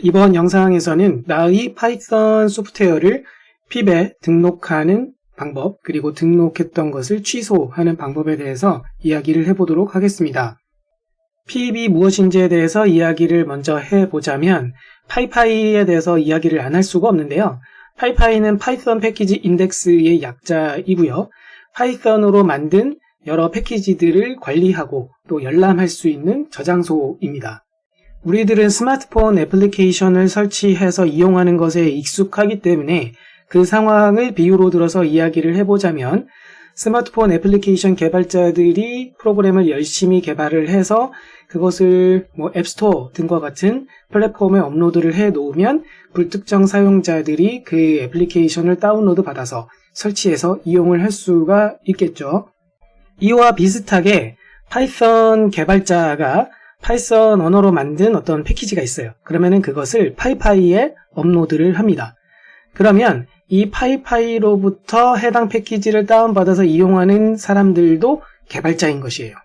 이번 영상에서는 나의 파이썬 소프트웨어를 핍에 등록하는 방법, 그리고 등록했던 것을 취소하는 방법에 대해서 이야기를 해보도록 하겠습니다. 핍이 무엇인지에 대해서 이야기를 먼저 해보자면 파이파이에 대해서 이야기를 안 할 수가 없는데요. 파이파이는 파이썬 패키지 인덱스의 약자이고요. 파이썬으로 만든 여러 패키지들을 관리하고 또 열람할 수 있는 저장소입니다. 우리들은 스마트폰 애플리케이션을 설치해서 이용하는 것에 익숙하기 때문에 그 상황을 비유로 들어서 이야기를 해보자면 스마트폰 애플리케이션 개발자들이 프로그램을 열심히 개발을 해서 그것을 앱스토어 등과 같은 플랫폼에 업로드를 해 놓으면 불특정 사용자들이 그 애플리케이션을 다운로드 받아서 설치해서 이용을 할 수가 있겠죠. 이와 비슷하게 파이썬 개발자가 파이썬 언어로 만든 어떤 패키지가 있어요. 그러면은 그것을 파이파이에 업로드를 합니다. 그러면 이 파이파이로부터 해당 패키지를 다운받아서 이용하는 사람들도 개발자인 것이에요.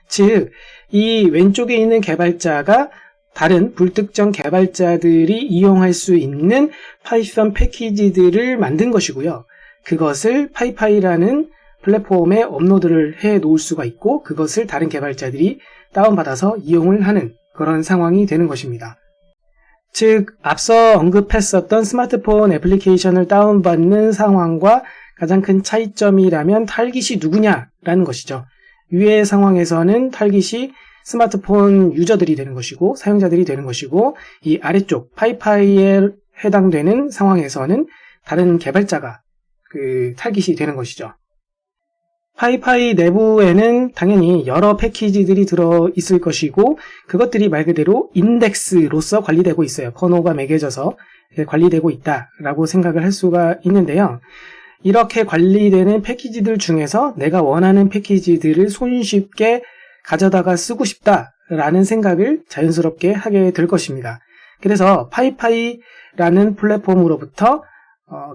즉, 이 왼쪽에 있는 개발자가 다른 불특정 개발자들이 이용할 수 있는 파이썬 패키지들을 만든 것이고요. 그것을 파이파이라는 플랫폼에 업로드를 해 놓을 수가 있고 그것을 다른 개발자들이 다운받아서 이용을 하는 그런 상황이 되는 것입니다. 즉, 앞서 언급했었던 스마트폰 애플리케이션을 다운받는 상황과 가장 큰 차이점이라면 타깃이 누구냐라는 것이죠. 위의 상황에서는 타깃이 스마트폰 유저들이 되는 것이고 사용자들이 되는 것이고 이 아래쪽 파이파이에 해당되는 상황에서는 다른 개발자가 그 타깃이 되는 것이죠. 파이파이 내부에는 당연히 여러 패키지들이 들어 있을 것이고 그것들이 말 그대로 인덱스로서 관리되고 있어요. 번호가 매겨져서 관리되고 있다라고 생각을 할 수가 있는데요. 이렇게 관리되는 패키지들 중에서 내가 원하는 패키지들을 손쉽게 가져다가 쓰고 싶다라는 생각을 자연스럽게 하게 될 것입니다. 그래서 파이파이라는 플랫폼으로부터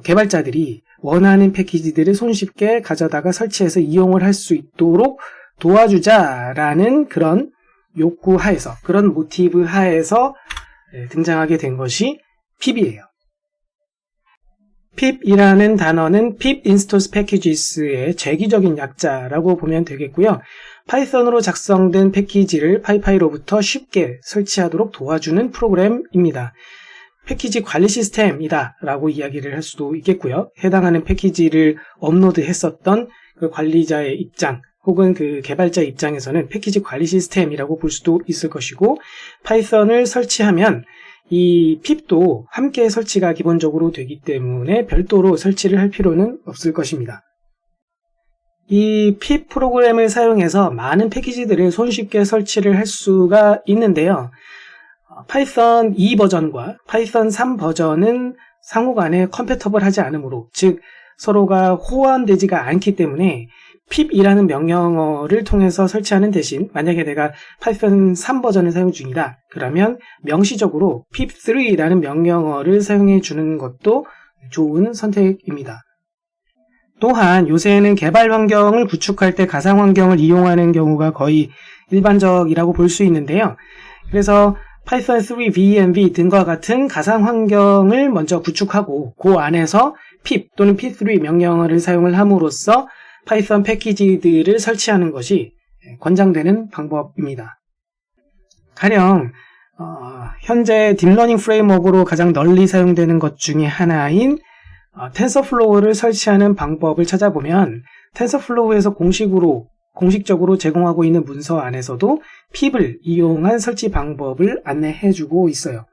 개발자들이 원하는 패키지들을 손쉽게 가져다가 설치해서 이용을 할 수 있도록 도와주자라는 그런 욕구 하에서, 그런 모티브 하에서 등장하게 된 것이 핍이에요. 핍이라는 단어는 pip install packages의 재기적인 약자라고 보면 되겠고요. 파이썬으로 작성된 패키지를 파이파이로부터 쉽게 설치하도록 도와주는 프로그램입니다. 패키지 관리 시스템이다 라고 이야기를 할 수도 있겠고요. 해당하는 패키지를 업로드했었던 그 관리자의 입장 혹은 그 개발자 입장에서는 패키지 관리 시스템이라고 볼 수도 있을 것이고 파이썬을 설치하면 이 핍도 함께 설치가 기본적으로 되기 때문에 별도로 설치를 할 필요는 없을 것입니다. 이 핍 프로그램을 사용해서 많은 패키지들을 손쉽게 설치를 할 수가 있는데요. 파이썬 2 버전과 파이썬 3 버전은 상호간에 컴패터블하지 않으므로, 즉 서로가 호환되지가 않기 때문에 pip이라는 명령어를 통해서 설치하는 대신 만약에 내가 파이썬 3 버전을 사용 중이다. 그러면 명시적으로 pip3라는 명령어를 사용해 주는 것도 좋은 선택입니다. 또한 요새는 개발 환경을 구축할 때 가상 환경을 이용하는 경우가 거의 일반적이라고 볼 수 있는데요. 그래서 파이썬 3 venv 등과 같은 가상 환경을 먼저 구축하고 그 안에서 pip 또는 pip3 명령어를 사용을 함으로써 파이썬 패키지들을 설치하는 것이 권장되는 방법입니다. 가령 현재 딥러닝 프레임워크로 가장 널리 사용되는 것 중에 하나인 텐서플로우를 설치하는 방법을 찾아보면 텐서플로우에서 공식적으로 제공하고 있는 문서 안에서도 pip을 이용한 설치 방법을 안내해주고 있어요.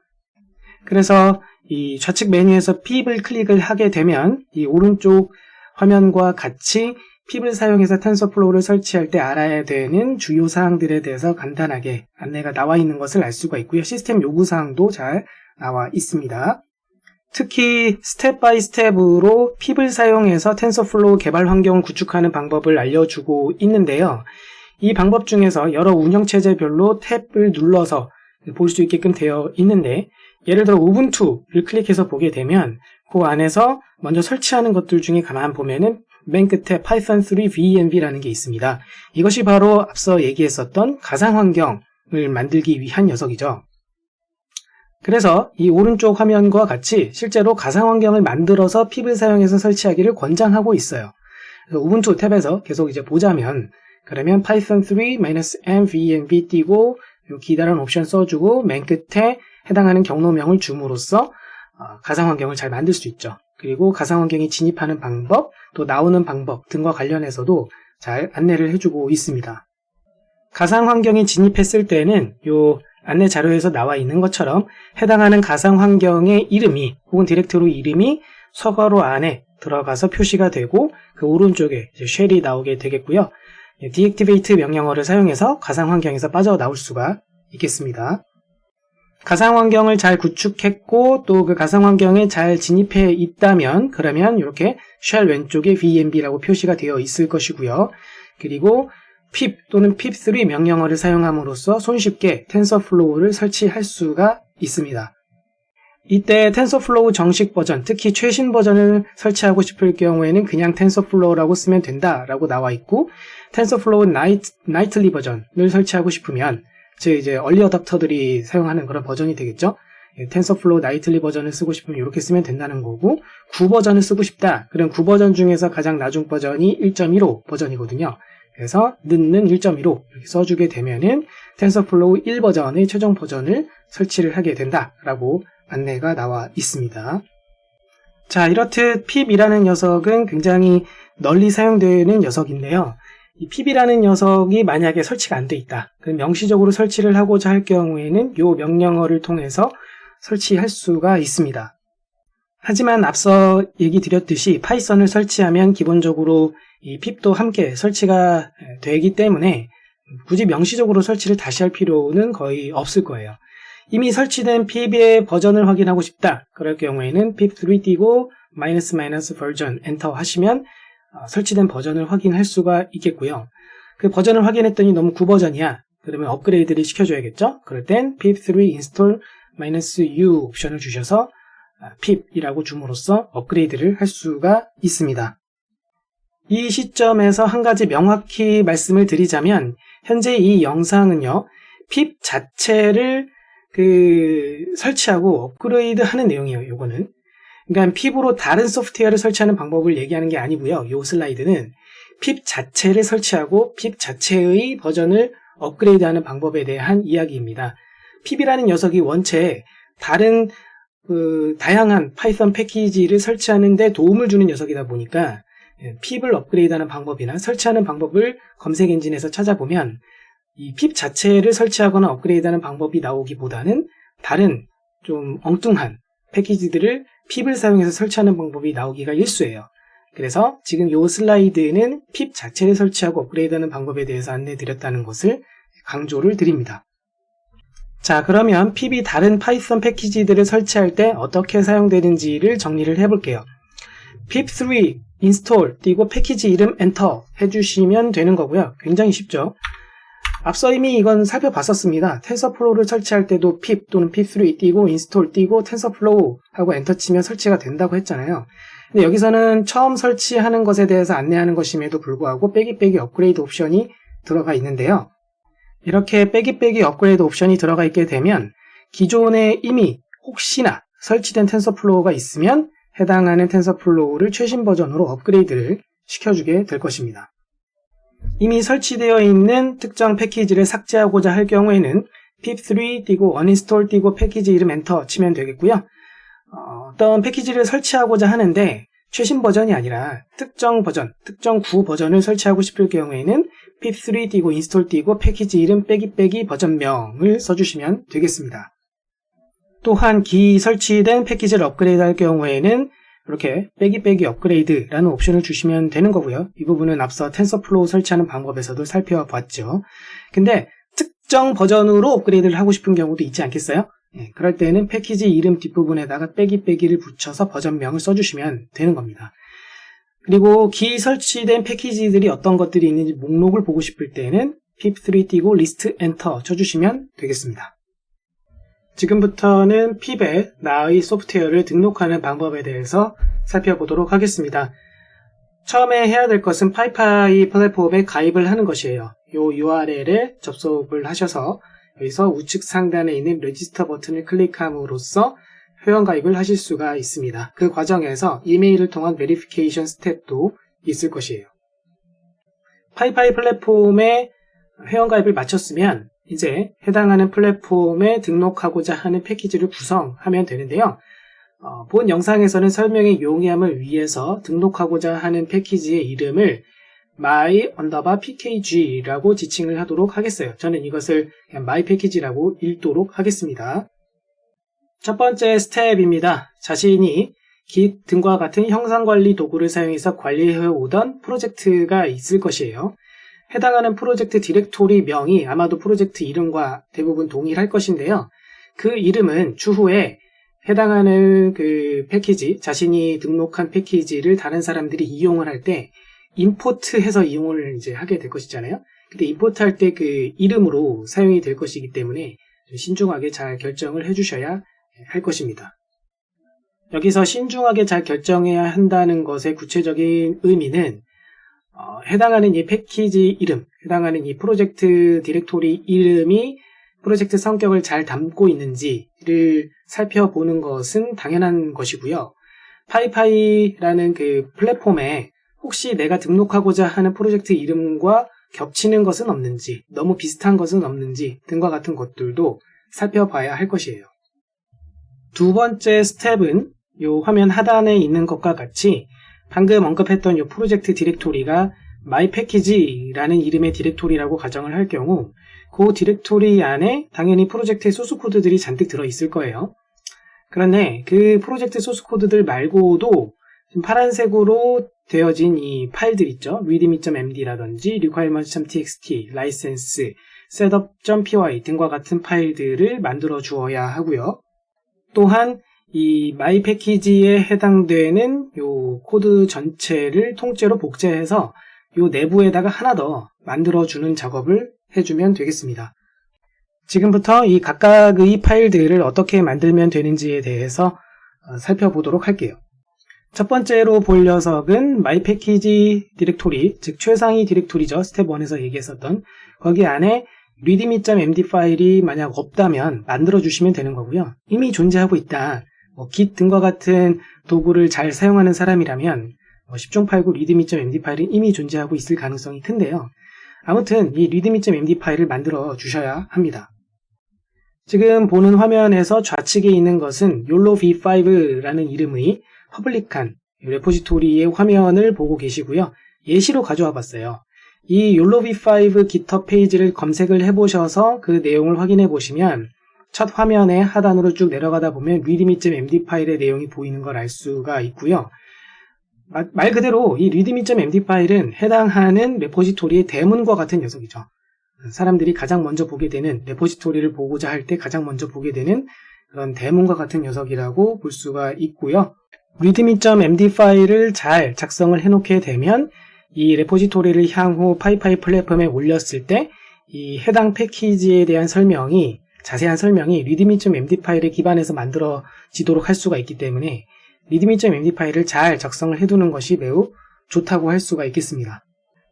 그래서 이 좌측 메뉴에서 pip을 클릭을 하게 되면 이 오른쪽 화면과 같이 pip을 사용해서 텐서플로우를 설치할 때 알아야 되는 주요 사항들에 대해서 간단하게 안내가 나와 있는 것을 알 수가 있고요. 시스템 요구사항도 잘 나와 있습니다. 특히 스텝 바이 스텝으로 pip을 사용해서 텐서플로우 개발 환경을 구축하는 방법을 알려주고 있는데요. 이 방법 중에서 여러 운영체제별로 탭을 눌러서 볼 수 있게끔 되어 있는데 예를 들어 우분투를 클릭해서 보게 되면 그 안에서 먼저 설치하는 것들 중에 가만 보면은 맨 끝에 파이썬 3 venv라는 게 있습니다. 이것이 바로 앞서 얘기했었던 가상 환경을 만들기 위한 녀석이죠. 그래서 이 오른쪽 화면과 같이 실제로 가상 환경을 만들어서 핍을 사용해서 설치하기를 권장하고 있어요. 그래서 우분투 탭에서 계속 이제 보자면, 그러면 python 3-mvenv 띄고 요 기다란 옵션 써주고 맨 끝에 해당하는 경로명을 줌으로써 가상 환경을 잘 만들 수 있죠. 그리고 가상 환경에 진입하는 방법, 또 나오는 방법 등과 관련해서도 잘 안내를 해주고 있습니다. 가상 환경에 진입했을 때는 요 안내 자료에서 나와 있는 것처럼 해당하는 가상 환경의 이름이 혹은 디렉토리 이름이 서가로 안에 들어가서 표시가 되고 그 오른쪽에 이제 쉘이 나오게 되겠고요. deactivate 명령어를 사용해서 가상 환경에서 빠져나올 수가 있겠습니다. 가상 환경을 잘 구축했고 또 그 가상 환경에 잘 진입해 있다면 그러면 이렇게 쉘 왼쪽에 venv라고 표시가 되어 있을 것이고요. 그리고 pip 또는 pip3 명령어를 사용함으로써 손쉽게 텐서플로우를 설치할 수가 있습니다. 이때 텐서플로우 정식 버전, 특히 최신 버전을 설치하고 싶을 경우에는 그냥 텐서플로우라고 쓰면 된다라고 나와 있고, 텐서플로우 나이틀리 버전을 설치하고 싶으면 즉 이제 얼리 어답터들이 사용하는 그런 버전이 되겠죠. 텐서플로우 나이틀리 버전을 쓰고 싶으면 이렇게 쓰면 된다는 거고, 9버전을 쓰고 싶다. 그럼 9버전 중에서 가장 낮은 버전이 1.15 버전이거든요. 그래서 는는 1.15 이렇게 써주게 되면은 텐서플로우 1버전의 최종 버전을 설치를 하게 된다라고 안내가 나와 있습니다. 자, 이렇듯 pip이라는 녀석은 굉장히 널리 사용되는 녀석인데요. 이 pip이라는 녀석이 만약에 설치가 안 돼 있다. 그럼 명시적으로 설치를 하고자 할 경우에는 이 명령어를 통해서 설치할 수가 있습니다. 하지만 앞서 얘기 드렸듯이 파이썬을 설치하면 기본적으로 이 pip도 함께 설치가 되기 때문에 굳이 명시적으로 설치를 다시 할 필요는 거의 없을 거예요. 이미 설치된 pip의 버전을 확인하고 싶다. 그럴 경우에는 pip3 띄고 version 엔터 하시면 설치된 버전을 확인할 수가 있겠고요. 그 버전을 확인했더니 너무 9버전이야. 그러면 업그레이드를 시켜줘야겠죠. 그럴 땐 pip3 install -u 옵션을 주셔서 pip이라고 줌으로써 업그레이드를 할 수가 있습니다. 이 시점에서 한 가지 명확히 말씀을 드리자면 현재 이 영상은요, pip 자체를 설치하고 업그레이드 하는 내용이에요. 요거는. 그러니까 pip으로 다른 소프트웨어를 설치하는 방법을 얘기하는 게 아니고요. 요 슬라이드는 pip 자체를 설치하고 pip 자체의 버전을 업그레이드하는 방법에 대한 이야기입니다. pip이라는 녀석이 원체 다른 다양한 파이썬 패키지를 설치하는 데 도움을 주는 녀석이다 보니까 pip을 업그레이드하는 방법이나 설치하는 방법을 검색 엔진에서 찾아보면 이 pip 자체를 설치하거나 업그레이드하는 방법이 나오기보다는 다른 좀 엉뚱한 패키지들을 pip을 사용해서 설치하는 방법이 나오기가 일쑤예요. 그래서 지금 이 슬라이드는 pip 자체를 설치하고 업그레이드하는 방법에 대해서 안내드렸다는 것을 강조를 드립니다. 자, 그러면 pip이 다른 파이썬 패키지들을 설치할 때 어떻게 사용되는지를 정리를 해볼게요. pip3 install 띄고 패키지 이름 엔터 해주시면 되는 거고요. 굉장히 쉽죠. 앞서 이미 이건 살펴봤었습니다. 텐서플로우를 설치할 때도 pip 또는 pip3 띄고 install 띄고 텐서플로우 하고 엔터 치면 설치가 된다고 했잖아요. 근데 여기서는 처음 설치하는 것에 대해서 안내하는 것임에도 불구하고 빼기 업그레이드 옵션이 들어가 있는데요. 이렇게 빼기 업그레이드 옵션이 들어가 있게 되면 기존에 이미 혹시나 설치된 텐서플로우가 있으면 해당하는 텐서플로우를 최신 버전으로 업그레이드를 시켜주게 될 것입니다. 이미 설치되어 있는 특정 패키지를 삭제하고자 할 경우에는 pip3 띄고 uninstall 띄고 패키지 이름 엔터 치면 되겠고요. 어떤 패키지를 설치하고자 하는데 최신 버전이 아니라 특정 버전, 특정 구 버전을 설치하고 싶을 경우에는 pip3 띄고 install 띄고 패키지 이름 빼기 버전명을 써주시면 되겠습니다. 또한 기 설치된 패키지를 업그레이드 할 경우에는 이렇게 빼기 업그레이드라는 옵션을 주시면 되는 거고요. 이 부분은 앞서 텐서플로우 설치하는 방법에서도 살펴봤죠. 근데 특정 버전으로 업그레이드를 하고 싶은 경우도 있지 않겠어요? 그럴 때는 패키지 이름 뒷부분에다가 빼기를 붙여서 버전명을 써주시면 되는 겁니다. 그리고 기 설치된 패키지들이 어떤 것들이 있는지 목록을 보고 싶을 때는 pip3 띄고 list enter 쳐주시면 되겠습니다. 지금부터는 pip에 나의 소프트웨어를 등록하는 방법에 대해서 살펴보도록 하겠습니다. 처음에 해야 될 것은 파이파이 플랫폼에 가입을 하는 것이에요. 이 URL에 접속을 하셔서 여기서 우측 상단에 있는 레지스터 버튼을 클릭함으로써 회원가입을 하실 수가 있습니다. 그 과정에서 이메일을 통한 베리피케이션 스텝도 있을 것이에요. 파이파이 플랫폼에 회원가입을 마쳤으면 이제 해당하는 플랫폼에 등록하고자 하는 패키지를 구성하면 되는데요. 본 영상에서는 설명의 용이함을 위해서 등록하고자 하는 패키지의 이름을 my_pkg라고 지칭을 하도록 하겠어요. 저는 이것을 그냥 myPackage라고 읽도록 하겠습니다. 첫 번째 스텝입니다. 자신이 Git 등과 같은 형상관리 도구를 사용해서 관리해오던 프로젝트가 있을 것이에요. 해당하는 프로젝트 디렉토리 명이 아마도 프로젝트 이름과 대부분 동일할 것인데요. 그 이름은 추후에 해당하는 그 패키지, 자신이 등록한 패키지를 다른 사람들이 이용을 할 때 임포트해서 이용을 이제 하게 될 것이잖아요. 근데 임포트할 때 그 이름으로 사용이 될 것이기 때문에 신중하게 잘 결정을 해주셔야 할 것입니다. 여기서 신중하게 잘 결정해야 한다는 것의 구체적인 의미는 해당하는 이 패키지 이름, 해당하는 이 프로젝트 디렉토리 이름이 프로젝트 성격을 잘 담고 있는지를 살펴보는 것은 당연한 것이고요. 파이파이라는 그 플랫폼에 혹시 내가 등록하고자 하는 프로젝트 이름과 겹치는 것은 없는지, 너무 비슷한 것은 없는지 등과 같은 것들도 살펴봐야 할 것이에요. 두 번째 스텝은 이 화면 하단에 있는 것과 같이 방금 언급했던 이 프로젝트 디렉토리가 myPackage라는 이름의 디렉토리라고 가정을 할 경우 그 디렉토리 안에 당연히 프로젝트의 소스 코드들이 잔뜩 들어있을 거예요. 그런데 그 프로젝트 소스 코드들 말고도 파란색으로 되어진 이 파일들 있죠. readme.md라든지 requirements.txt, license, setup.py 등과 같은 파일들을 만들어 주어야 하고요. 또한 이 myPackage에 해당되는 요 코드 전체를 통째로 복제해서 요 내부에다가 하나 더 만들어주는 작업을 해주면 되겠습니다. 지금부터 이 각각의 파일들을 어떻게 만들면 되는지에 대해서 살펴보도록 할게요. 첫 번째로 볼 녀석은 myPackage 디렉토리, 즉 최상위 디렉토리죠. 스텝 1에서 얘기했었던 거기 안에 readme.md 파일이 만약 없다면 만들어주시면 되는 거고요. 이미 존재하고 있다. Git 등과 같은 도구를 잘 사용하는 사람이라면 10종 8구 readme.md 파일은 이미 존재하고 있을 가능성이 큰데요. 아무튼 이 readme.md 파일을 만들어 주셔야 합니다. 지금 보는 화면에서 좌측에 있는 것은 YOLO v5라는 이름의 퍼블릭한 레포지토리의 화면을 보고 계시고요. 예시로 가져와 봤어요. 이 YOLO v5 GitHub 페이지를 검색을 해보셔서 그 내용을 확인해 보시면 첫 화면에 하단으로 쭉 내려가다 보면 readme.md 파일의 내용이 보이는 걸 알 수가 있고요. 말 그대로 이 readme.md 파일은 해당하는 레포지토리의 대문과 같은 녀석이죠. 사람들이 가장 먼저 보게 되는, 레포지토리를 보고자 할 때 가장 먼저 보게 되는 그런 대문과 같은 녀석이라고 볼 수가 있고요. readme.md 파일을 잘 작성을 해놓게 되면 이 레포지토리를 향후 파이파이 플랫폼에 올렸을 때 이 해당 패키지에 대한 설명이, 자세한 설명이 readme.md 파일에 기반해서 만들어지도록 할 수가 있기 때문에 readme.md 파일을 잘 작성을 해두는 것이 매우 좋다고 할 수가 있겠습니다.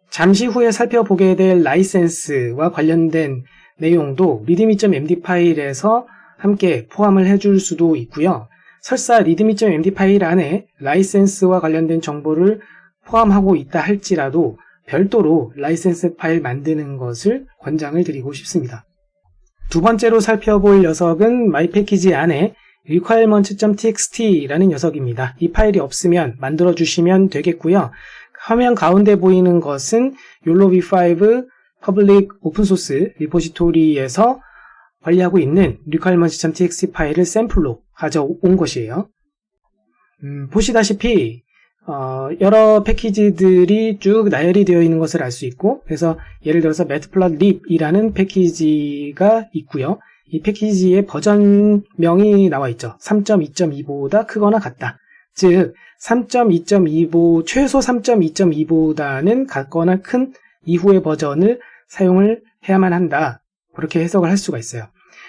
잠시 후에 살펴보게 될 라이센스와 관련된 내용도 readme.md 파일에서 함께 포함을 해줄 수도 있고요. 설사 readme.md 파일 안에 라이센스와 관련된 정보를 포함하고 있다 할지라도 별도로 라이센스 파일 만드는 것을 권장을 드리고 싶습니다. 두 번째로 살펴볼 녀석은 myPackage 안에 requirements.txt라는 녀석입니다. 이 파일이 없으면 만들어 주시면 되겠고요. 화면 가운데 보이는 것은 YOLO v5 퍼블릭 오픈소스 리포지토리에서 관리하고 있는 requirements.txt 파일을 샘플로 가져온 것이에요. 보시다시피 여러 패키지들이 쭉 나열이 되어 있는 것을 알 수 있고, 그래서 예를 들어서 matplotlib이라는 패키지가 있고요. 이 패키지의 버전명이 나와 있죠. 3.2.2보다 크거나 같다. 즉 3.2.25, 최소 3.2.2보다는 같거나 큰 이후의 버전을 사용을 해야만 한다. 그렇게 해석을 할 수가 있어요.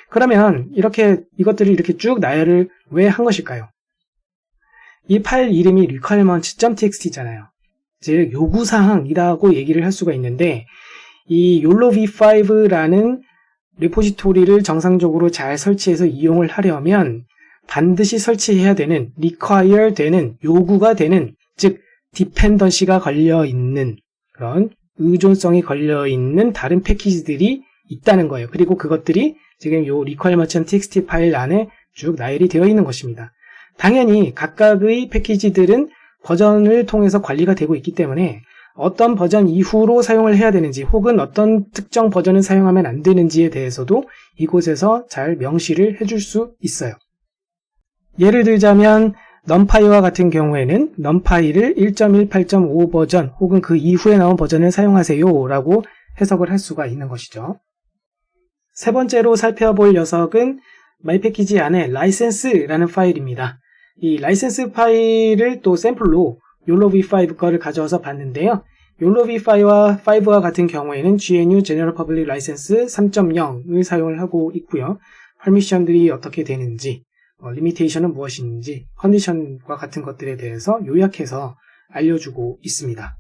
그러면 이것들을 이렇게 쭉 나열을 왜 한 것일까요? 이 파일 이름이 requirements.txt잖아요. 즉 요구사항이라고 얘기를 할 수가 있는데, 이 YOLO v5라는 리포지토리를 정상적으로 잘 설치해서 이용을 하려면 반드시 설치해야 되는, require 되는, 요구가 되는, 즉 디펜던시가 걸려있는 그런 의존성이 걸려있는 다른 패키지들이 있다는 거예요. 그리고 그것들이 지금 요 requirements.txt 파일 안에 쭉 나열이 되어 있는 것입니다. 당연히 각각의 패키지들은 버전을 통해서 관리가 되고 있기 때문에 어떤 버전 이후로 사용을 해야 되는지 혹은 어떤 특정 버전을 사용하면 안 되는지에 대해서도 이곳에서 잘 명시를 해줄 수 있어요. 예를 들자면 numpy와 같은 경우에는 numpy를 1.18.5 버전 혹은 그 이후에 나온 버전을 사용하세요 라고 해석을 할 수가 있는 것이죠. 세 번째로 살펴볼 녀석은 myPackage 안에 license라는 파일입니다. 이 license 파일을 또 샘플로 YOLOv5 거를 가져와서 봤는데요. YOLOv5와 같은 경우에는 GNU General Public License 3.0을 사용을 하고 있고요. 퍼미션들이 어떻게 되는지, 리미테이션은 무엇인지, 컨디션과 같은 것들에 대해서 요약해서 알려주고 있습니다.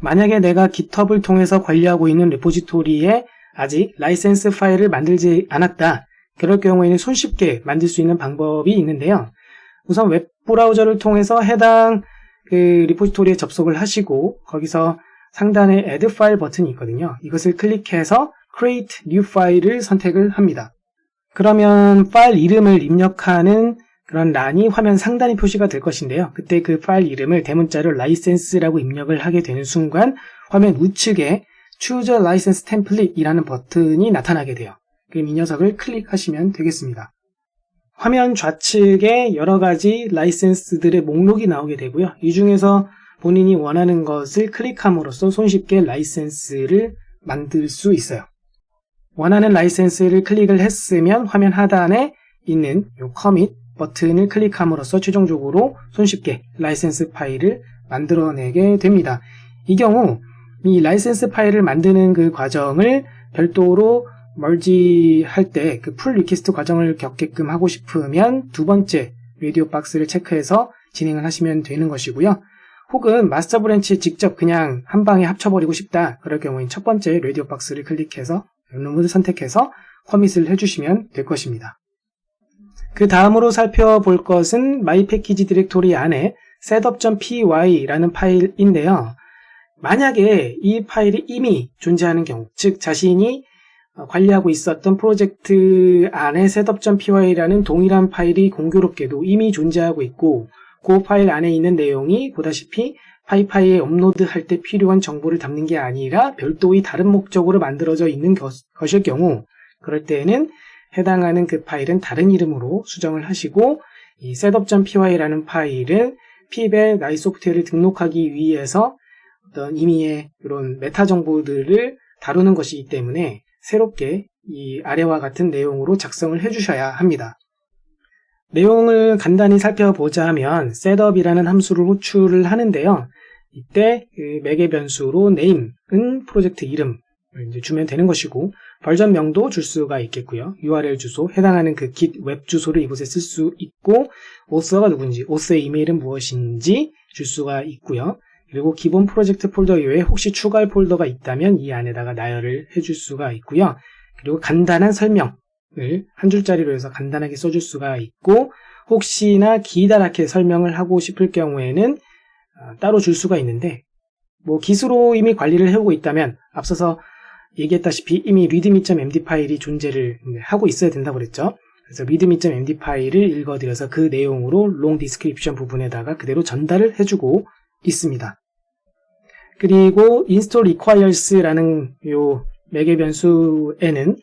만약에 내가 GitHub을 통해서 관리하고 있는 레포지토리에 아직 라이센스 파일을 만들지 않았다. 그럴 경우에는 손쉽게 만들 수 있는 방법이 있는데요. 우선 웹브라우저를 통해서 해당 그 리포지토리에 접속을 하시고 거기서 상단에 Add File 버튼이 있거든요. 이것을 클릭해서 Create New File을 선택을 합니다. 그러면 파일 이름을 입력하는 그런 란이 화면 상단에 표시가 될 것인데요. 그때 그 파일 이름을 대문자로 license라고 입력을 하게 되는 순간 화면 우측에 Choose a License Template 이라는 버튼이 나타나게 돼요. 그럼 이 녀석을 클릭하시면 되겠습니다. 화면 좌측에 여러 가지 라이센스들의 목록이 나오게 되고요. 이 중에서 본인이 원하는 것을 클릭함으로써 손쉽게 라이센스를 만들 수 있어요. 원하는 라이센스를 클릭을 했으면 화면 하단에 있는 이 커밋 버튼을 클릭함으로써 최종적으로 손쉽게 라이센스 파일을 만들어내게 됩니다. 이 경우 이 라이센스 파일을 만드는 그 과정을 별도로 멀지할 때 그 풀 리퀘스트 과정을 겪게끔 하고 싶으면 두 번째 라디오 박스를 체크해서 진행을 하시면 되는 것이고요. 혹은 마스터 브랜치 직접 그냥 한 방에 합쳐버리고 싶다. 그럴 경우엔 첫 번째 라디오 박스를 클릭해서 룸을 선택해서 커밋을 해주시면 될 것입니다. 그 다음으로 살펴볼 것은 myPackage 디렉토리 안에 setup.py라는 파일인데요. 만약에 이 파일이 이미 존재하는 경우, 즉 자신이 관리하고 있었던 프로젝트 안에 setup.py라는 동일한 파일이 공교롭게도 이미 존재하고 있고 그 파일 안에 있는 내용이 보다시피 파이파이에 업로드할 때 필요한 정보를 담는 게 아니라 별도의 다른 목적으로 만들어져 있는 것일 경우 그럴 때에는 해당하는 그 파일은 다른 이름으로 수정을 하시고 이 setup.py라는 파일은 pib에 나의 소프트웨어를 등록하기 위해서 어떤 임의의 이런 메타 정보들을 다루는 것이기 때문에 새롭게 이 아래와 같은 내용으로 작성을 해주셔야 합니다. 내용을 간단히 살펴보자면 setup이라는 함수를 호출을 하는데요. 이때 그 매개 변수로 name은 프로젝트 이름을 이제 주면 되는 것이고 버전명도 줄 수가 있겠고요. URL 주소, 해당하는 그 git 웹 주소를 이곳에 쓸 수 있고 author가 누군지, author의 이메일은 무엇인지 줄 수가 있고요. 그리고 기본 프로젝트 폴더 이외에 혹시 추가할 폴더가 있다면 이 안에다가 나열을 해줄 수가 있고요. 그리고 간단한 설명을 한 줄짜리로 해서 간단하게 써줄 수가 있고 혹시나 기다랗게 설명을 하고 싶을 경우에는 따로 줄 수가 있는데 뭐 기수로 이미 관리를 해오고 있다면 앞서서 얘기했다시피 이미 readme.md 파일이 존재를 하고 있어야 된다고 그랬죠. 그래서 readme.md 파일을 읽어드려서 그 내용으로 long description 부분에다가 그대로 전달을 해주고 있습니다. 그리고 install requires라는 요 매개 변수에는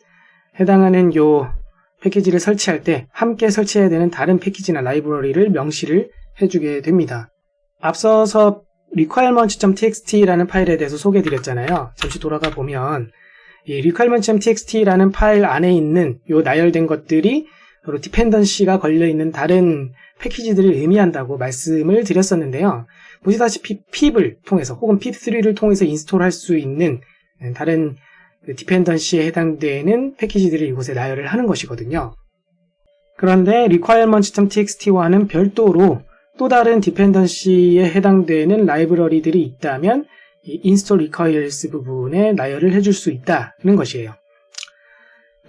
해당하는 요 패키지를 설치할 때 함께 설치해야 되는 다른 패키지나 라이브러리를 명시를 해주게 됩니다. 앞서서 requirements.txt라는 파일에 대해서 소개해드렸잖아요. 잠시 돌아가 보면 이 requirements.txt라는 파일 안에 있는 요 나열된 것들이 바로 디펜던시가 걸려있는 다른 패키지들을 의미한다고 말씀을 드렸었는데요. 보시다시피 pip을 통해서 혹은 pip3를 통해서 인스톨할 수 있는 다른 디펜던시에 해당되는 패키지들을 이곳에 나열을 하는 것이거든요. 그런데 requirements.txt와는 별도로 또 다른 디펜던시에 해당되는 라이브러리들이 있다면 이 install requires 부분에 나열을 해줄 수 있다는 것이에요.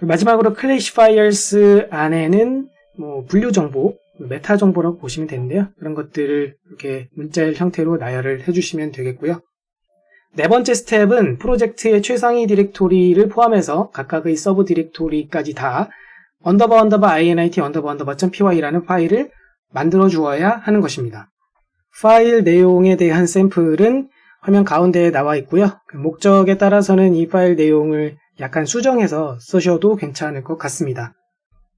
마지막으로 클래시파이어스 안에는 뭐 분류 정보, 메타 정보라고 보시면 되는데요. 그런 것들을 이렇게 문자열 형태로 나열을 해주시면 되겠고요. 네 번째 스텝은 프로젝트의 최상위 디렉토리를 포함해서 각각의 서브 디렉토리까지 다 init_py라는 파일을 만들어 주어야 하는 것입니다. 파일 내용에 대한 샘플은 화면 가운데에 나와 있고요. 목적에 따라서는 이 파일 내용을 약간 수정해서 쓰셔도 괜찮을 것 같습니다.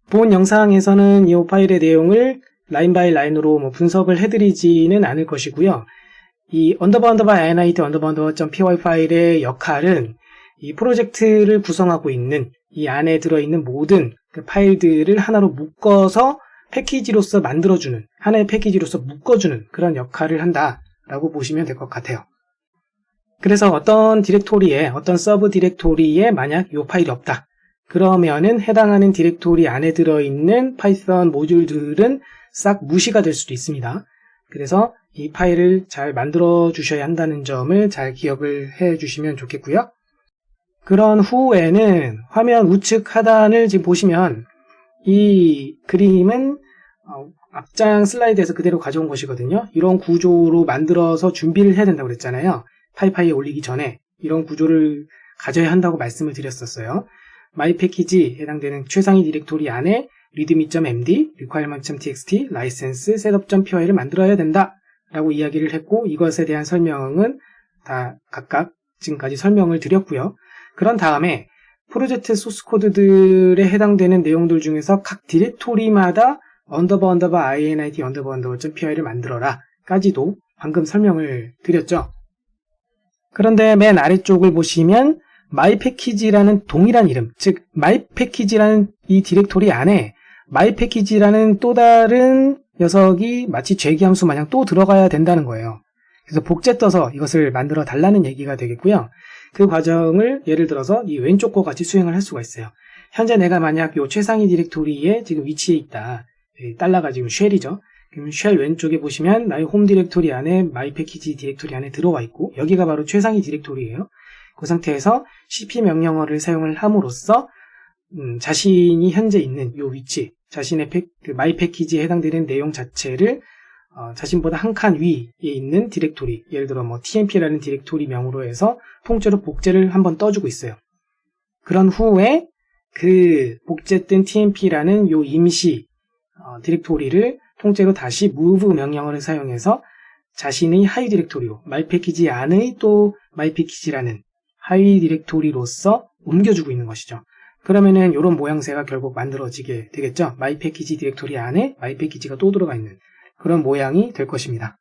본 영상에서는 이 파일의 내용을 라인 바이 라인으로 분석을 해드리지는 않을 것이고요. 이 init_py 파일의 역할은 이 프로젝트를 구성하고 있는 이 안에 들어있는 모든 그 파일들을 하나로 묶어서 패키지로서 만들어주는, 하나의 패키지로서 묶어주는 그런 역할을 한다라고 보시면 될 것 같아요. 그래서 어떤 디렉토리에, 어떤 서브 디렉토리에 만약 이 파일이 없다. 그러면은 해당하는 디렉토리 안에 들어있는 파이썬 모듈들은 싹 무시가 될 수도 있습니다. 그래서 이 파일을 잘 만들어 주셔야 한다는 점을 잘 기억을 해 주시면 좋겠고요. 그런 후에는 화면 우측 하단을 지금 보시면 이 그림은 앞장 슬라이드에서 그대로 가져온 것이거든요. 이런 구조로 만들어서 준비를 해야 된다고 그랬잖아요. 파이파이에 올리기 전에 이런 구조를 가져야 한다고 말씀을 드렸었어요. 마이 패키지 해당되는 최상위 디렉토리 안에 readme.md, requirement.txt, license, setup.py를 만들어야 된다 라고 이야기를 했고, 이것에 대한 설명은 다 각각 지금까지 설명을 드렸고요. 그런 다음에 프로젝트 소스 코드들에 해당되는 내용들 중에서 각 디렉토리마다 init_py를 만들어라 까지도 방금 설명을 드렸죠. 그런데 맨 아래쪽을 보시면 mypackage라는 동일한 이름, 즉 mypackage라는 이 디렉토리 안에 mypackage라는 또 다른 녀석이 마치 죄기함수 마냥 또 들어가야 된다는 거예요. 그래서 복제 떠서 이것을 만들어 달라는 얘기가 되겠고요. 그 과정을 예를 들어서 이 왼쪽 거 같이 수행을 할 수가 있어요. 현재 내가 만약 요 최상위 디렉토리에 지금 위치해 있다. 달러가 지금 쉘이죠. 그럼 쉘 왼쪽에 보시면 나의 홈 디렉토리 안에 mypackage 디렉토리 안에 들어와 있고, 여기가 바로 최상위 디렉토리예요. 그 상태에서 cp 명령어를 사용을 함으로써 자신이 현재 있는 요 위치, 자신의 mypackage에 해당되는 내용 자체를 자신보다 한 칸 위에 있는 디렉토리, 예를 들어 뭐 tmp라는 디렉토리 명으로 해서 통째로 복제를 한번 떠주고 있어요. 그런 후에 그 복제된 tmp라는 요 임시 디렉토리를 통째로 다시 move 명령어를 사용해서 자신의 하위 디렉토리로, mypackage 안의 또 mypackage라는 하위 디렉토리로서 옮겨주고 있는 것이죠. 그러면은 이런 모양새가 결국 만들어지게 되겠죠. mypackage 디렉토리 안에 mypackage가 또 들어가 있는 그런 모양이 될 것입니다.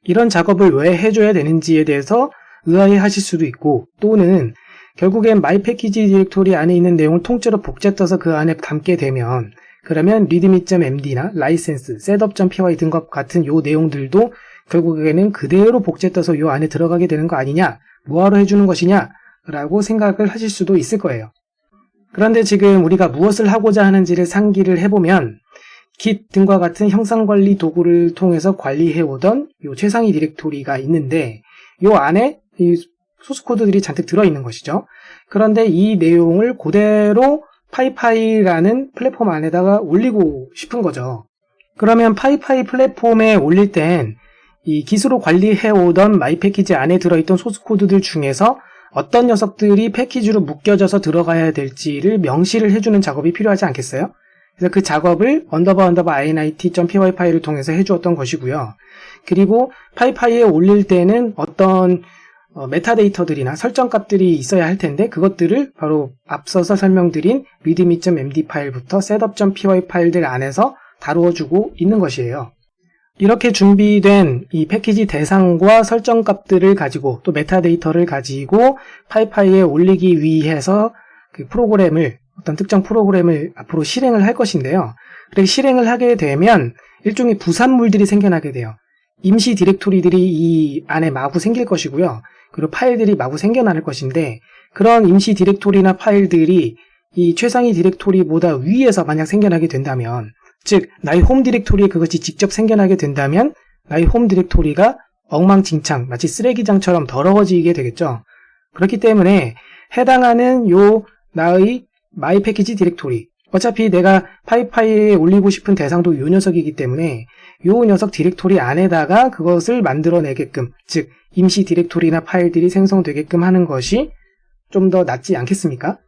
이런 작업을 왜 해줘야 되는지에 대해서 의아해 하실 수도 있고, 또는 결국엔 mypackage 디렉토리 안에 있는 내용을 통째로 복제 떠서 그 안에 담게 되면, 그러면 readme.md나 license, setup.py 등 것 같은 요 내용들도 결국에는 그대로 복제 떠서 요 안에 들어가게 되는 거 아니냐, 뭐하러 해주는 것이냐 라고 생각을 하실 수도 있을 거예요. 그런데 지금 우리가 무엇을 하고자 하는지를 상기를 해보면 Git 등과 같은 형상관리 도구를 통해서 관리해오던 요 최상위 디렉토리가 있는데, 요 안에 이 소스코드들이 잔뜩 들어있는 것이죠. 그런데 이 내용을 그대로 파이파이라는 플랫폼 안에다가 올리고 싶은 거죠. 그러면 파이파이 플랫폼에 올릴 땐 이 기수로 관리해오던 마이패키지 안에 들어있던 소스코드들 중에서 어떤 녀석들이 패키지로 묶여져서 들어가야 될지를 명시를 해주는 작업이 필요하지 않겠어요? 그래서 그 작업을 init.py 파일을 통해서 해주었던 것이고요. 그리고 파이파이에 올릴 때는 어떤 메타데이터들이나 설정값들이 있어야 할 텐데, 그것들을 바로 앞서서 설명드린 readme.md 파일부터 setup.py 파일들 안에서 다루어주고 있는 것이에요. 이렇게 준비된 이 패키지 대상과 설정값들을 가지고 또 메타데이터를 가지고 파이파이에 올리기 위해서 그 프로그램을, 어떤 특정 프로그램을 앞으로 실행을 할 것인데요. 그렇게 실행을 하게 되면 일종의 부산물들이 생겨나게 돼요. 임시 디렉토리들이 이 안에 마구 생길 것이고요. 그리고 파일들이 마구 생겨날 것인데, 그런 임시 디렉토리나 파일들이 이 최상위 디렉토리보다 위에서 만약 생겨나게 된다면, 즉 나의 홈 디렉토리에 그것이 직접 생겨나게 된다면 나의 홈 디렉토리가 엉망진창, 마치 쓰레기장처럼 더러워지게 되겠죠. 그렇기 때문에 해당하는 요 나의 my package 디렉토리. 어차피 내가 파이파이에 올리고 싶은 대상도 요 녀석이기 때문에 요 녀석 디렉토리 안에다가 그것을 만들어내게끔, 즉 임시 디렉토리나 파일들이 생성되게끔 하는 것이 좀 더 낫지 않겠습니까?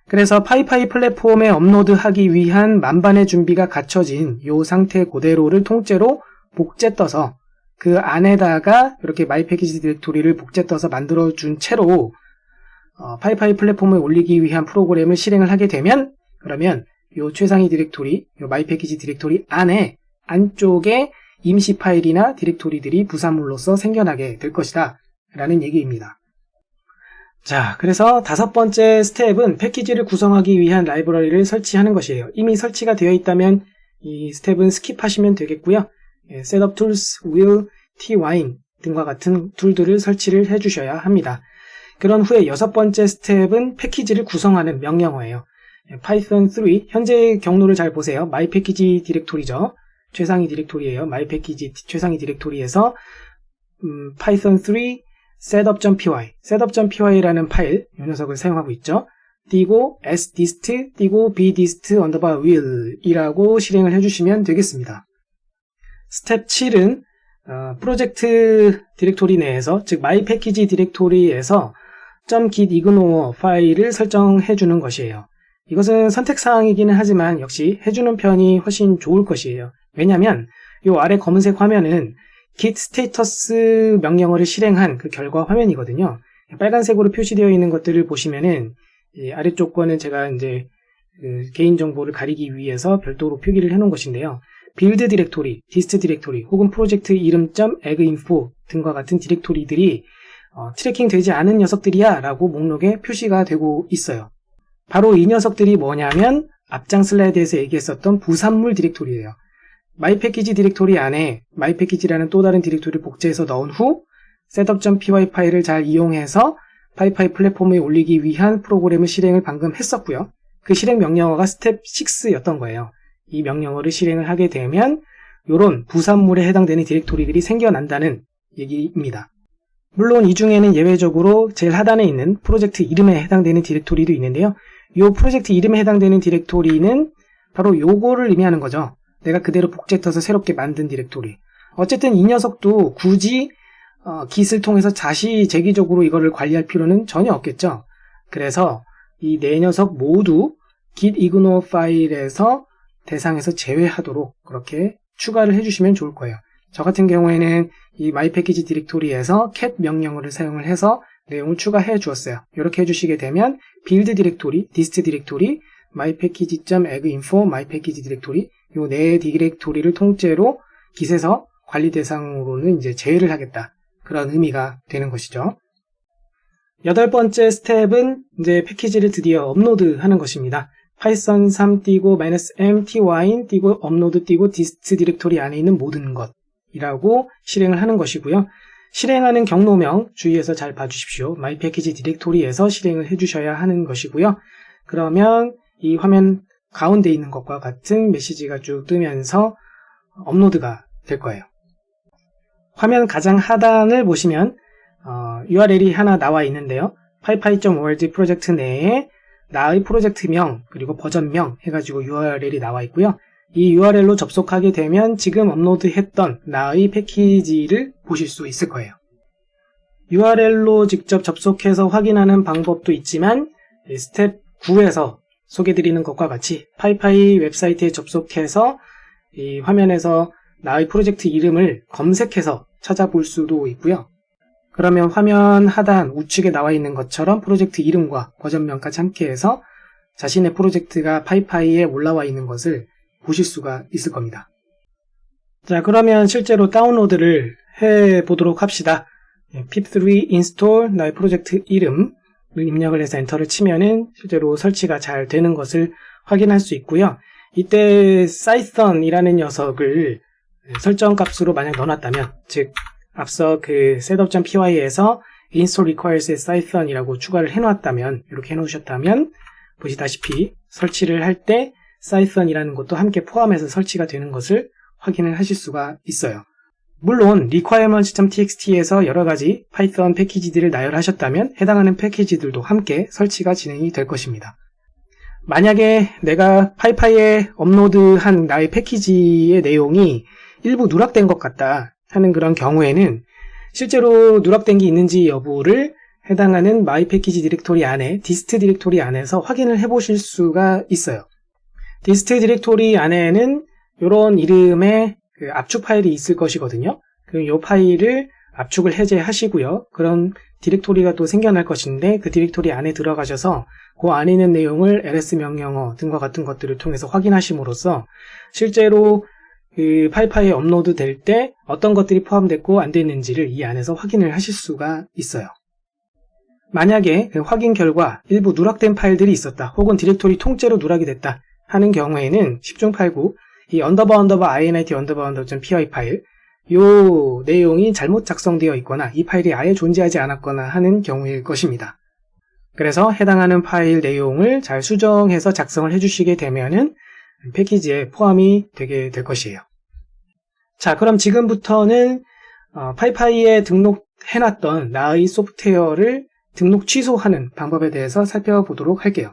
그래서 파이파이 플랫폼에 업로드하기 위한 만반의 준비가 갖춰진 요 상태 그대로를 통째로 복제 떠서 그 안에다가 이렇게 마이 패키지 디렉토리를 복제 떠서 만들어준 채로 파이파이 플랫폼에 올리기 위한 프로그램을 실행을 하게 되면, 그러면 요 최상위 디렉토리, 요 마이 패키지 디렉토리 안쪽에 임시 파일이나 디렉토리들이 부산물로서 생겨나게 될 것이다 라는 얘기입니다. 자, 그래서 5번째 스텝은 패키지를 구성하기 위한 라이브러리를 설치하는 것이에요. 이미 설치가 되어 있다면 이 스텝은 스킵하시면 되겠고요. Setup Tools, Will, Twine 등과 같은 툴들을 설치를 해주셔야 합니다. 그런 후에 6번째 스텝은 패키지를 구성하는 명령어예요. Python 3, 현재 경로를 잘 보세요. My Package 디렉토리죠. 최상위 디렉토리예요. My Package 최상위 디렉토리에서 Python 3 setup.py, setup.py라는 파일, 이 녀석을 사용하고 있죠. 띄고 sdist, 띄고 bdist will 이라고 실행을 해주시면 되겠습니다. 스텝 7은 프로젝트 디렉토리 내에서, 즉 my package 디렉토리에서 .git ignore 파일을 설정해 주는 것이에요. 이것은 선택사항이기는 하지만 역시 해주는 편이 훨씬 좋을 것이에요. 왜냐하면 이 아래 검은색 화면은 git status 명령어를 실행한 그 결과 화면이거든요. 빨간색으로 표시되어 있는 것들을 보시면은 이 아래쪽 거는 제가 이제 개인정보를 가리기 위해서 별도로 표기를 해놓은 것인데요. 빌드 디렉토리, 디스트 디렉토리 혹은 프로젝트 이름 .eginfo 등과 같은 디렉토리들이 트래킹 되지 않은 녀석들이야 라고 목록에 표시가 되고 있어요. 바로 이 녀석들이 뭐냐면 앞장 슬라이드에서 얘기했었던 부산물 디렉토리예요. 마이 패키지 디렉토리 안에 마이 패키지라는 또 다른 디렉토리를 복제해서 넣은 후 setup.py 파일을 잘 이용해서 파이파이 플랫폼에 올리기 위한 프로그램을 실행을 방금 했었고요. 그 실행 명령어가 스텝 6였던 거예요. 이 명령어를 실행을 하게 되면 이런 부산물에 해당되는 디렉토리들이 생겨난다는 얘기입니다. 물론 이 중에는 예외적으로 제일 하단에 있는 프로젝트 이름에 해당되는 디렉토리도 있는데요. 이 프로젝트 이름에 해당되는 디렉토리는 바로 요거를 의미하는 거죠. 내가 그대로 복제 떠서 새롭게 만든 디렉토리. 어쨌든 이 녀석도 굳이 git을 통해서 자시제기적으로 이거를 관리할 필요는 전혀 없겠죠. 그래서 이 네 녀석 모두 git ignore 파일에서 대상에서 제외하도록 그렇게 추가를 해주시면 좋을 거예요. 저 같은 경우에는 이 my package 디렉토리에서 cat 명령어를 사용을 해서 내용을 추가해 주었어요. 이렇게 해주시게 되면 build 디렉토리, dist 디렉토리, my package.eginfo, my package 디렉토리 요 네 디렉토리를 통째로 git에서 관리 대상으로는 이제 제외를 하겠다. 그런 의미가 되는 것이죠. 8번째 스텝은 이제 패키지를 드디어 업로드하는 것입니다. 파이썬 3 띄고 -m twine 띄고 업로드 띄고 dist 디렉토리 안에 있는 모든 것이라고 실행을 하는 것이고요. 실행하는 경로명 주의해서 잘 봐주십시오. my package 디렉토리에서 실행을 해주셔야 하는 것이고요. 그러면 이 화면 가운데 있는 것과 같은 메시지가 쭉 뜨면서 업로드가 될 거예요. 화면 가장 하단을 보시면 URL이 하나 나와 있는데요. pypy.org 프로젝트 내에 나의 프로젝트명 그리고 버전명 해가지고 URL이 나와 있고요. 이 URL로 접속하게 되면 지금 업로드했던 나의 패키지를 보실 수 있을 거예요. URL로 직접 접속해서 확인하는 방법도 있지만 스텝 9에서 소개드리는 것과 같이 파이파이 웹사이트에 접속해서 이 화면에서 나의 프로젝트 이름을 검색해서 찾아볼 수도 있고요. 그러면 화면 하단 우측에 나와 있는 것처럼 프로젝트 이름과 버전명까지 함께해서 자신의 프로젝트가 파이파이에 올라와 있는 것을 보실 수가 있을 겁니다. 자, 그러면 실제로 다운로드를 해보도록 합시다. pip3 install 나의 프로젝트 이름을 입력을 해서 엔터를 치면은 실제로 설치가 잘 되는 것을 확인할 수 있고요. 이때 Python이라는 녀석을 설정 값으로 만약 넣어놨다면, 즉 앞서 그 setup.py에서 install requires Python이라고 추가를 해놓았다면, 이렇게 해놓으셨다면 보시다시피 설치를 할 때 Python이라는 것도 함께 포함해서 설치가 되는 것을 확인을 하실 수가 있어요. 물론 requirements.txt에서 여러가지 파이썬 패키지들을 나열하셨다면 해당하는 패키지들도 함께 설치가 진행이 될 것입니다. 만약에 내가 파이파이에 업로드한 나의 패키지의 내용이 일부 누락된 것 같다 하는 그런 경우에는 실제로 누락된 게 있는지 여부를 해당하는 마이 패키지 디렉토리 안에 디스트 디렉토리 안에서 확인을 해보실 수가 있어요. 디스트 디렉토리 안에는 이런 이름의 그 압축 파일이 있을 것이거든요. 그럼 이 파일을 압축을 해제하시고요. 그런 디렉토리가 또 생겨날 것인데 그 디렉토리 안에 들어가셔서 그 안에 있는 내용을 ls 명령어 등과 같은 것들을 통해서 확인하심으로써 실제로 그 파이파이에 업로드 될 때 어떤 것들이 포함됐고 안 됐는지를 이 안에서 확인을 하실 수가 있어요. 만약에 그 확인 결과 일부 누락된 파일들이 있었다 혹은 디렉토리 통째로 누락이 됐다 하는 경우에는 10중8구 이 _init_py 파일 요 내용이 잘못 작성되어 있거나 이 파일이 아예 존재하지 않았거나 하는 경우일 것입니다. 그래서 해당하는 파일 내용을 잘 수정해서 작성을 해주시게 되면은 패키지에 포함이 되게 될 것이에요. 자, 그럼 지금부터는 파이파이에 등록해놨던 나의 소프트웨어를 등록 취소하는 방법에 대해서 살펴보도록 할게요.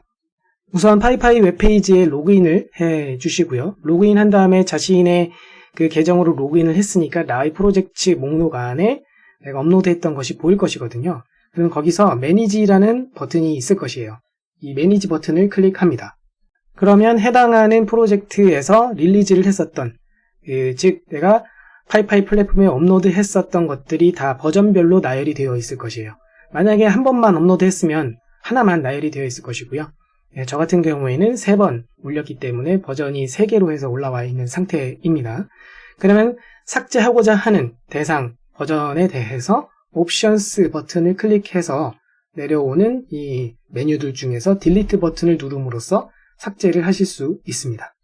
우선 파이파이 웹페이지에 로그인을 해 주시고요. 로그인 한 다음에 자신의 그 계정으로 로그인을 했으니까 나의 프로젝트 목록 안에 내가 업로드했던 것이 보일 것이거든요. 그럼 거기서 매니지라는 버튼이 있을 것이에요. 이 매니지 버튼을 클릭합니다. 그러면 해당하는 프로젝트에서 릴리즈를 했었던 즉 내가 파이파이 플랫폼에 업로드 했었던 것들이 다 버전별로 나열이 되어 있을 것이에요. 만약에 한 번만 업로드 했으면 하나만 나열이 되어 있을 것이고요. 저 같은 경우에는 3번 올렸기 때문에 버전이 3개로 해서 올라와 있는 상태입니다. 그러면 삭제하고자 하는 대상 버전에 대해서 옵션스 버튼을 클릭해서 내려오는 이 메뉴들 중에서 딜리트 버튼을 누름으로써 삭제를 하실 수 있습니다.